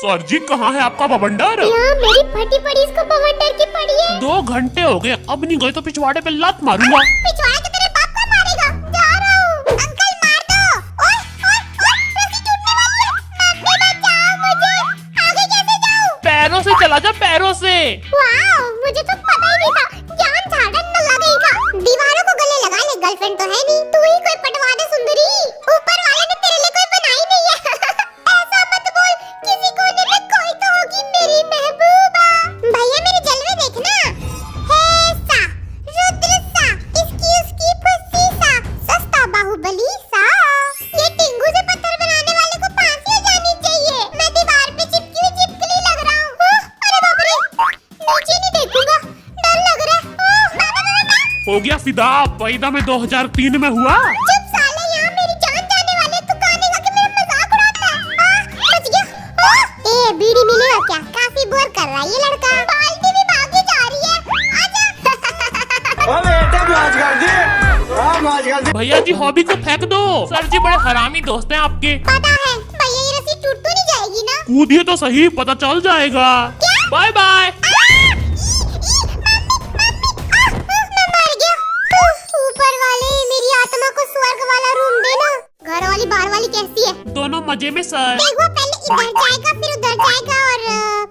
Sir जी कहाँ है आपका बवंडर? यहाँ मेरी फटी पड़ी इसको बवंडर की पड़ी है। 2 घंटे हो गए, अब नहीं गए तो पिछवाड़े पे लात मारूंगा। पिछवाड़े के तेरे बाप को मारेगा। जा रहा हूँ। अंकल मार दो। ओए ओए ओए, रस्सी टूटने वाली है। मम्मी बचाओ मुझे। आगे कैसे जाऊँ? पैरों से चला जा, पैरों से। वाओ, मुझे तो पता ही नहीं था। जान झाड़न न लगेगा। दीवारों को गले लगा ले, गर्लफ्रेंड तो है नहीं। तू ही कोई पटवा दे सुंदरी। ऊपर वाले ने तेरे लिए कोई बनाई नहीं है। ऐसा मत बोल, किसी कोने में कोई तो होगी मेरी महबूबा। भैया मेरे जलवे देखना। हे सा, रुद्र सा, इसकी उसकी फुस्सी सा, सस्ता बाहुबली सा। ये टिंगू से पत्थर बनाने वाले को फांसी हो जानी चाहिए। मैं दीवार पे चिपकी हुई चिपकली लग रहा हूँ। अरे बाप रे, नीचे नहीं देखूंगा, डर लग रहा है। हो गया फिदा, पैदा में 2003 में हुआ। चुप साले, यहाँ मेरी जान जाने वाली है। तू गाने गा के मेरा मजाक उड़ाता है। बच गया। ए बीड़ी मिलेगा क्या? काफी बोर कर रहा है ये लड़का। बाल्टी भी भागी जा रही है। आजा। ओ बेटे मौज कर दी, मौज कर दी। भैया जी हॉबी को फेंक दो। सर जी बड़े हरामी दोस्त हैं आपके। पता है भैया, ये रस्सी टूट तो नहीं जाएगी ना? कूदिए तो सही, पता चल जाएगा। Bye bye. मैं मर गया। ऊपर वाले मेरी आत्मा को स्वर्ग वाला रूम देना। घर वाली बाहर वाली कैसी है? दोनों मजे में सर। देखो, पहले इधर जाएगा फिर उधर जाएगा और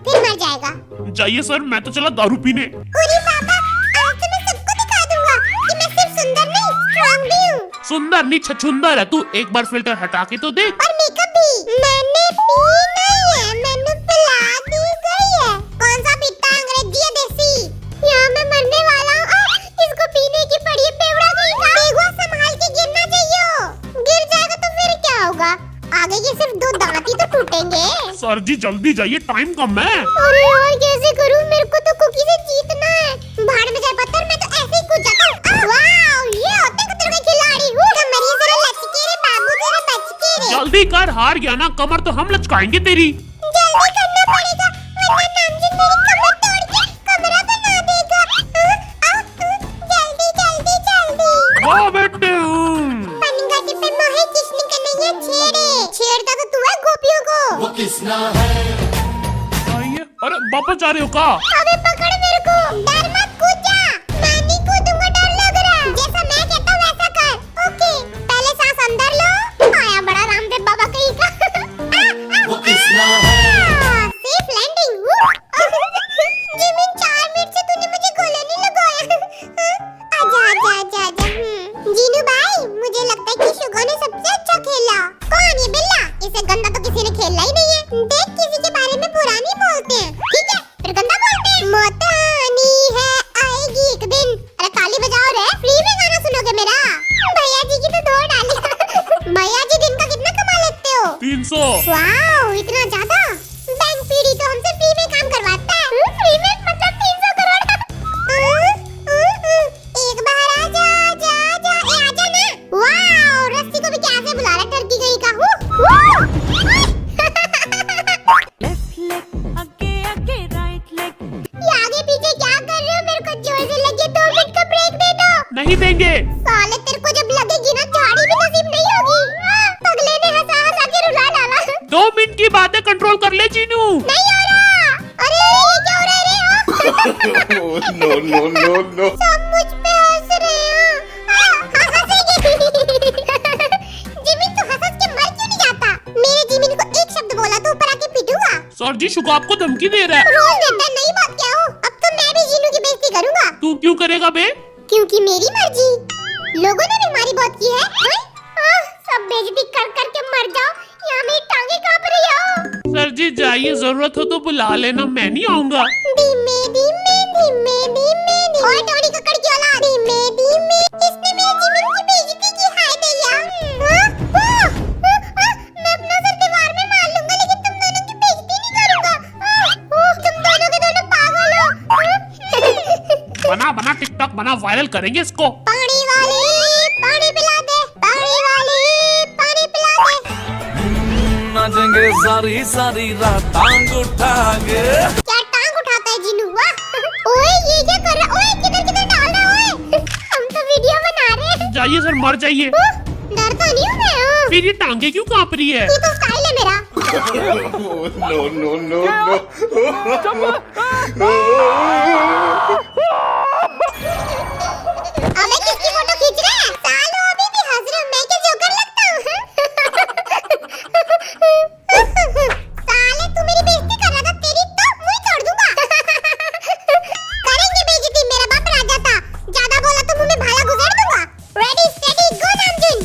फिर मर जाएगा। जाइए सर, मैं तो चला दारू पीने। अरे पापा, आज तो मैं सबको दिखा दूंगा कि मैं सिर्फ सुंदर नहीं, स्ट्रॉन्ग भी हूँ। सुंदर नहीं छछुंदर है तू, एक बार फिल्टर हटा के तो देख। और मेकअप भी मैंने पी नहीं है, मैंने पिला दी गई है। कौन सा पीता है, अंग्रेजी या देसी? यहाँ मैं मरने वाला हूँ। इसको पीने की पड़ी है, बेवड़ा कहीं का। देखो, संभाल के गिरना चाहिए। गिर जाएगा तो फिर क्या होगा? आगे के सिर्फ 2 दांत ही तो टूटेंगे। सर जी जल्दी जाइए, टाइम कम है। अरे यार, कैसे करूँ? मेरे को तो कुकी से जीतना है। भाड़ में जाए पत्थर, मैं तो ऐसे ही कूद जाता हूँ। वाओ, ये होते हैं कुत्तों के खिलाड़ी। कमरिए जरा लचके रे बाबू, जरा बच के रे। जल्दी कर, हार गया ना, कमर तो हम लचकाएंगे तेरी। जल्दी करना पड़ेगा, वरना नामजिन मेरी कमर तोड़ के कमरा बना देगा। जल्दी जल्दी जल्दी। वाह बेटे। पनघट पे मोहे किसने कन्हैया छेड़े। छेड़ता तो तू है गोपियों को। वो किसना है? आइए, अरे वापस जा रहे हो का? अबे पकड़ मेरे को। डर मत, कूद जा। मैं नहीं कूदूंगा, डर लग रहा है। जैसा मैं कहता हूँ वैसा कर। ओके, पहले सांस अंदर लो। आया बड़ा रामदेव बाबा कहीं का। वो किसना है? Safe landing. जिमिन, 4 मिनट से तूने मुझे गले नहीं लगाया। आजा आजा आजा आजा। जीनू भाई, मुझे लगता है कि शुगो ने सबसे अच्छा खेला। कौन ये बिल्ला? इसे गंदा तो किसी ने खेला ही नहीं है। देख, किसी के बारे में बुरा नहीं बोलते हैं, ठीक है? फिर गंदा बोलते हैं। मौत आनी है, आएगी एक दिन। अरे ताली बजाओ रे, फ्री में गाना सुनोगे मेरा? भैया जी की तो दौड़ डाली। भैया जी दिन का कितना कमा लेते हो? 300। वाओ, इतना ज्यादा? बैंक पीढ़ी तो हमसे फ्री में काम करवाता है। फ्री में मतलब 300 करोड़। एक बार आजा आजा आजा, ए आजा ना। वाओ, रस्सी को भी कैसे बुला रहा है, टर्की कहीं का। लेफ्ट लेग आगे आगे राइट लेग। ये आगे पीछे क्या कर रहे हो? मेरे को जोर से लगे, 2 मिनट का ब्रेक दे दो। नहीं देंगे। साले, तेरे को जब लगेगी ना, झाड़ी भी नसीब नहीं होगी। पगले ने हंसा हंसा के रुला डाला। 2 मिनट की बात है, कंट्रोल कर ले चीनू। नहीं हो रहा। अरे ये क्या हो रहा है रे? No no no no. सब मुझ पे हंस रहे हैं। जिमिन, तू हंस हंस के मर क्यों नहीं जाता? मेरे जिमिन को एक शब्द बोला तो ऊपर आके पीटूंगा। सर जी शुगो आपको धमकी दे रहा है। रोज देता नहीं, बात क्या हो? अब तो मैं भी जीनू की बेइज्जती करूंगा। तू क्यों करेगा बे? क्योंकि मेरी मर्जी। लोगों ने भी हमारी बहुत की है। सब बेइज्जती कर कर के मर जाओ। यहाँ मेरी टांगे कांप रही है। सर जी जाइए, जरूरत हो तो बुला लेना, मैं नहीं आऊंगा। धीमे धीमे धीमे धीमे। ओए टोनी कक्कड़ की औलाद, धीमे धीमे। इसने मेरे जिमिन की बेइज्जती की। हाय दैया। मैं अपना सर दीवार में मार लूंगा, लेकिन तुम दोनों की बेइज्जती नहीं करूंगा। तुम दोनों के दोनों पागल हो। बना बना टिकटॉक बना, वायरल करेंगे इसको। पानी वाले पानी पिला दे, पानी वाले पानी पिला दे। नाचेंगे सारी सारी रात टांग उठा के। क्या टांग उठाता है जीनू? वाह। ओए ये क्या कर रहा? ओए किधर किधर डाल रहा है? ओए हम तो वीडियो बना रहे हैं। जाइए सर, मर जाइए। डरता नहीं हूँ मैं। फिर ये टांगे क्यों कांप रही है? ये तो स्टाइल है मेरा। no, no, no, no. अबे किसकी फोटो खींच रहा है? सालो अभी भी हंस रहे हो, मैं क्या जोकर लगता हूँ? साले तू मेरी बेइज्जती कर रहा था, तेरी तो मुंह तोड़ दूंगा। करेंगे बेइज्जती, मेरा बाप राजा था, ज्यादा बोला तो मुंह में भाला गुजर दूंगा। Ready steady go Namjoon.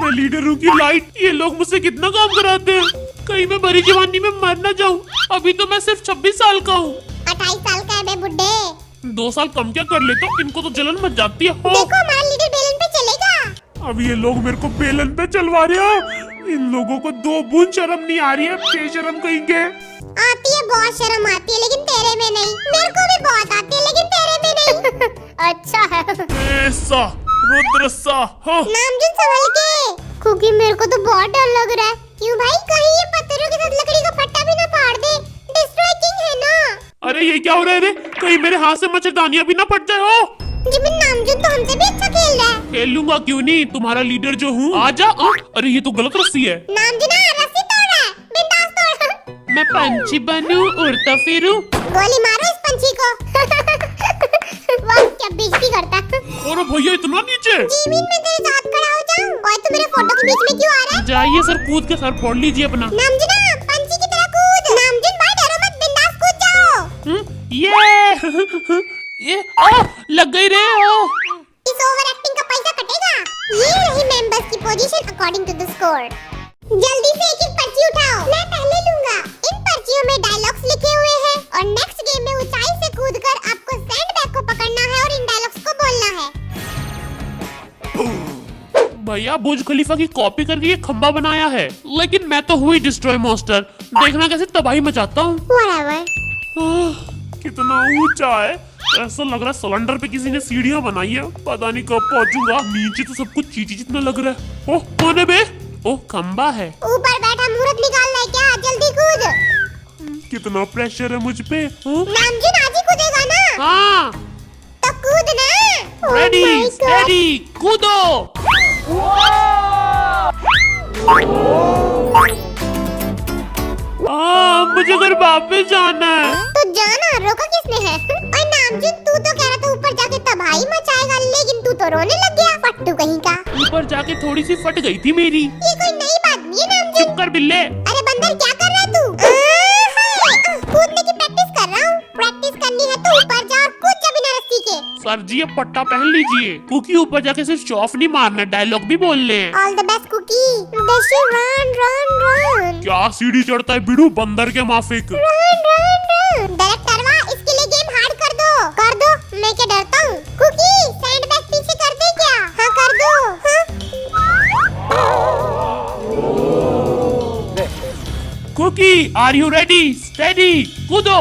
मैं लीडर हूँ की लाइट, ये लोग मुझसे कितना काम कराते हैं। कहीं मैं भरी जवानी में मर न जाऊँ। अभी तो मैं सिर्फ 26 साल का हूँ। 28 साल का है बे बुड्ढे। 2 साल कम क्या कर लेता हूँ, इनको तो जलन मच जाती है। देखो हमारा लीडर बेलन पे चलेगा। अब ये लोग मेरे को बेलन पे चलवा रहे हैं। इन लोगों को 2 बूंद शर्म नहीं आ रही है, बेशरम कहेंगे। आती है, बहुत शर्म आती है, लेकिन तेरे में नहीं। मेरे को भी बहुत आती है, लेकिन तेरे में नहीं। अच्छा है। ऐसा रुद्रसा हाँ। नामजुन संभल के, क्योंकि मेरे को तो बहुत डर लग रहा है। क्यों भाई, कहीं ये पत्थरों के साथ लकड़ी का फट्टा भी ना फाड़ दे। डिस्ट्रॉय किंग है ना। अरे ये क्या हो रहा है रे? कहीं मेरे हाथ से मच्छरदानियां भी ना फट जाए हो। जिमिन नामजुन तो हमसे भी अच्छा खेल रहा है। खेल लूंगा क्यों नहीं, तुम्हारा लीडर जो हूँ। आजा। अरे ये तो गलत रस्सी है। नामजुन रस्सी तोड़ रहा है, बिंदास तोड़। मैं पंछी बनूं, उड़ता फिरूं। गोली मारो इस पंछी को। वाह क्या बेइज्जती करता है। और भैया इतना नीचे। जिमिन में तेरे साथ खड़ा हो जाऊं। और तू मेरे फोटो के बीच में क्यों आ रहा है? जाइए सर, कूद के सर फोड़ लीजिए अपना। नामजुन पंछी की तरह कूद। नामजुन भाई डरो मत, बिंदास कूद जाओ। ये लग गई रे। इस ओवर एक्टिंग का पैसा कटेगा। ये रही मेंबर्स की position according to the score. जल्दी से एक एक पर्ची उठाओ, मैं पहले लूंगा। इन पर्चियों में डायलॉग्स लिखे हुए हैं और नेक्स्ट गेम में ऊंचाई से कूदकर आपको सैंडबैग को पकड़ना है और इन डायलॉग्स को बोलना है। भैया बुर्ज खलीफा की कॉपी करके ये खंबा बनाया है, लेकिन मैं तो हुई डिस्ट्रॉय मॉन्स्टर। देखना कैसे तबाही मचाता हूँ। Whatever। कितना ऊंचा है, ऐसा लग रहा है सिलेंडर पे किसी ने सीढ़ियां बनाई है। पता नहीं कब पहुंचूंगा। नीचे तो सब कुछ चीची जितना लग रहा है। ओह कौन है बे? ओह खंबा है। ऊपर बैठा मुहूर्त निकालना है क्या? जल्दी कूद। कितना प्रेशर है मुझ पे। नामजुन आज ही कूदेगा ना? हाँ तो कूद ना। Oh ready my God। Steady कूदो। मुझे घर वापस जाना है। तो जाना, रोका किसने है? और नामजुन तू तो कह रहा था ऊपर जाके तबाही मचाएगा, लेकिन तू तो रोने लग गया, फट्टू कहीं का। ऊपर जाके थोड़ी सी फट गई थी मेरी। ये कोई नई बात नहीं है नामजुन। चुप कर बिल्ले। अरे बंदर क्या कर रहा है तू? कूदने की प्रैक्टिस कर रहा हूँ। प्रैक्टिस करनी है तो ऊपर जा और कूद जा बिना रस्सी के। सर जी ये पट्टा पहन लीजिए, क्योंकि ऊपर जाके सिर्फ शॉफ नहीं मारना, डायलॉग भी बोलने हैं। All the best Cookie. देशी रन रन रन। क्या सीढ़ी चढ़ता है बिडू बंदर के माफिक। Run run run. डायरेक्टरवा इसके लिए गेम हार्ड कर दो। कर दो, मैं क्या डरता हूँ। कुकी सैंडबैग पीछे कर दे क्या? हाँ कर दो। Cookie are you ready? Steady कूदो।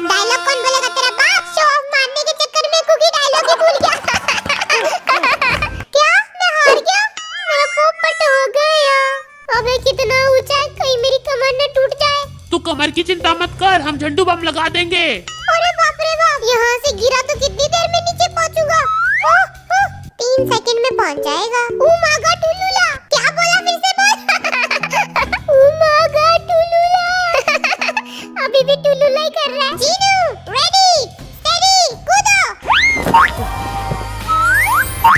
डायलॉग कौन बोलेगा? तेरा बाप। शो ऑफ मारने के चक्कर में कुकी डायलॉग ही भूल गया। क्या मैं हार गया? मेरा पोपट हो गया। अबे कितना ऊंचा है, कहीं मेरी कमर न टूट जाए। तू कमर की चिंता मत कर, हम झंडू बम लगा देंगे। अरे बाप रे बाप, यहाँ से गिरा तो कितनी देर में नीचे पहुँचूंगा? 3 सेकंड में पहुँच जाएगा। ओ माय गॉड टुलुला। क्या बोला, फिर से बोल। ओ माय गॉड टुलुला। अभी भी टुलुला ही कर रहा है। जीनू रेडी स्टेडी कूदो।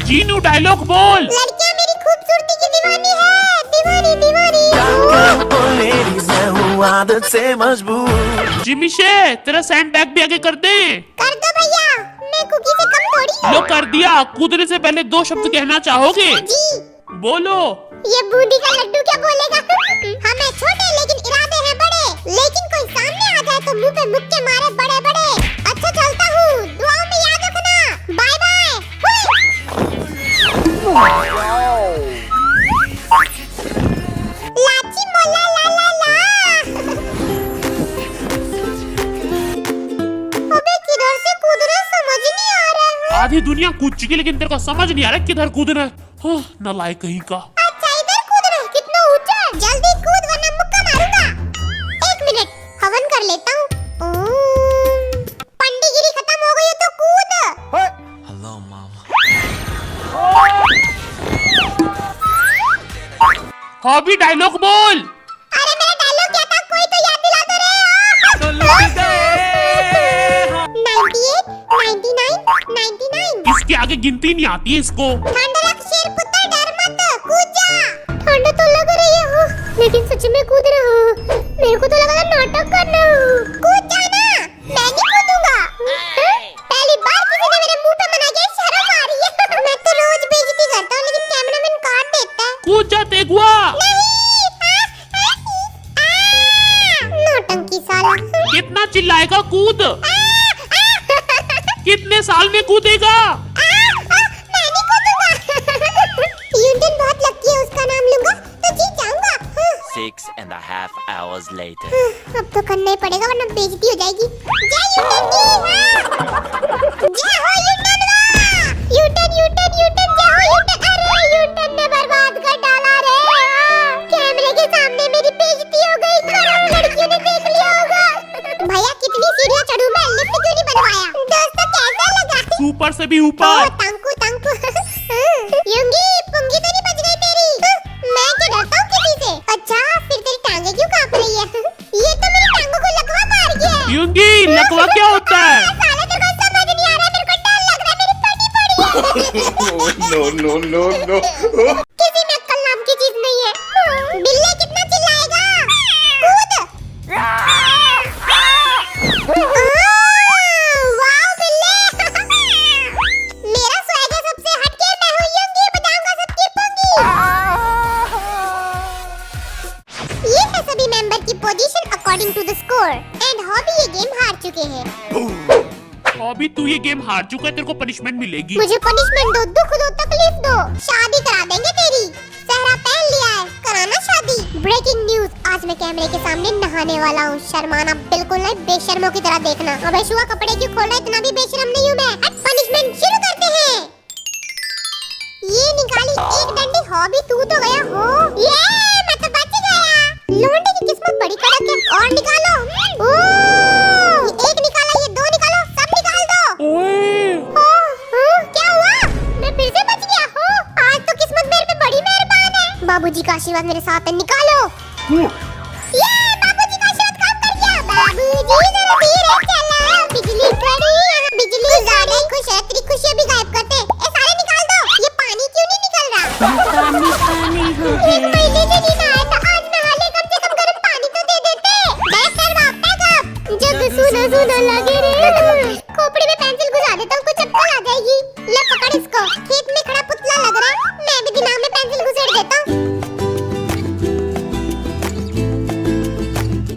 जीनू डायलॉग बोल। लड़कियाँ मेरी खूबसूरती की दीवानी है, दीवानी दीवानी। लेडीज मैं हूँ आदत से मजबूर। जिमी शे तेरा सैंड बैग भी आगे कर दे। कर दो भैया, मैं कुकी से कम थोड़ी। लो कर दिया। कूदने से पहले 2 शब्द कहना चाहोगे? जी। बोलो। ये बूंदी का लड्डू क्या बोलेगा? हम हैं छोटे लेकिन इरादे हैं बड़े। लेकिन कोई सामने आ जाए तो मुंह पे मुक्के मारे बड़े बड़े। अच्छा चलता हूँ, दुआओं में याद रखना। Bye bye. लाची मोला ला ला ला। अबे किधर से कूद रहे समझ नहीं आ रहा है। आधी दुनिया कूद चुकी लेकिन तेरे को समझ नहीं आ रहा किधर कूदना है। नालायक कहीं का। अच्छा इधर कूद रहे, कितना ऊंचा है। जल्दी कूद वरना मुक्का मारूंगा। 1 मिनट हवन कर लेता हूँ। पंडितगिरी खत्म हो गई है तो कूद। हेलो मामा। हॉबी डायलॉग बोल। अरे मेरा डायलॉग क्या था, कोई तो याद दिला दो रे। तो लुट गए 98, 99, 99। इसके आगे गिनती नहीं आती है इसको। ठंड लग शेर पुत्र, डर मत, कूद जा। ठंड तो लग रही है लेकिन सच में कूद रहा हूँ। मेरे को तो लगा था नाटक करना। कूद जाना, मैं नहीं कूदूंगा। पहली बार किसी ने मेरे मुंह पे मना किया, शर्म आ रही है। मैं तो रोज बेइज्जती करता हूँ लेकिन कैमरामैन काट देता है। कूद जा तेगुआ। नौटंकी साला। कितना चिल्लाएगा, कूद। कितने साल में कूदेगा? मैं नहीं कूदूंगा। यूटन बहुत लकी है, उसका नाम लूंगा तो जीत जाऊंगा। 6.5 hours later. अब तो करना ही पड़ेगा वरना बेइज्जती हो जाएगी। जय यूटन की। जय हो यूटन वाह। यूटन यूटन यूटन जय हो यूटन। अरे यूटन ने बर्बाद कर डाला रे। कैमरे के सामने मेरी बेइज्जती हो गई। खराब लड़कियों ने देख लिया होगा। भैया कितनी सीढ़ियां चढ़ूं मैं, लिफ्ट क्यों नहीं बनवाया? दोस्तों कैसा लगा? सुपर से भी ओ ऊपर। तंकु तंकु। युंगी पुंगी तो नहीं बच गई तेरी? मैं क्या डरता हूँ किसी से? अच्छा फिर तेरी टांगे क्यों कांप रही है? ये तो मेरी टांगों को लकवा मार गया है। युंगी लकवा क्या होता है? साले तेरे को समझ नहीं आ रहा, मेरे को डर लग रहा है, मेरी फटी पड़ी है। No, no, no, no. किसी में अक्ल नाम की चीज नहीं है। बिल्ले कितना चिल्लाएगा? कूद। वाह बिल्ले। मेरा स्वैग है सबसे हटके, मैं हूँ युंगी, बजाऊंगा सबकी पुंगी। ये है सभी मेंबर की position according to the score and हॉबी ये गेम हार चुके हैं। अभी तू ये गेम हार चुका है, तेरे को पनिशमेंट मिलेगी। मुझे पनिशमेंट दो, दुख दो, तकलीफ दो, शादी करा देंगे तेरी। सहरा पहन लिया है, कराना शादी। ब्रेकिंग न्यूज, आज मैं कैमरे के सामने नहाने वाला हूँ। शर्माना बिल्कुल नहीं, बेशर्मों की तरह देखना। अबे शुआ कपड़े क्यों खोल रहा है? इतना भी बेशर्म नहीं हूँ मैं। पनिशमेंट शुरू करते हैं। ये निकाली एक डंडी। हॉबी तू तो गया हो। ये मैं तो बच गया। लौंडे की किस्मत बड़ी कड़क है। और निकालो। ओह, एक निकाला, ये दो निकालो, सब निकाल दो। ओए क्या हुआ? मैं फिर से बच गया हूँ। आज तो किस्मत मेरे पे बड़ी मेहरबान है। बाबूजी का आशीर्वाद मेरे साथ है, निकालो। ये बाबूजी का आशीर्वाद काम कर गया। बाबूजी जरा धीरे चला, बिजली पड़ी। बिजली ज्यादा खुश है, तेरी खुशियाँ भी गायब करते। ए सारे निकाल दो। ये पानी क्यों नहीं निकल रहा? एक महीने से नहीं नहाया था, आज नहा ले। कम से कम गर्म पानी तो दे देते। बैठ कर वापस अब। जग सुना सुना लगे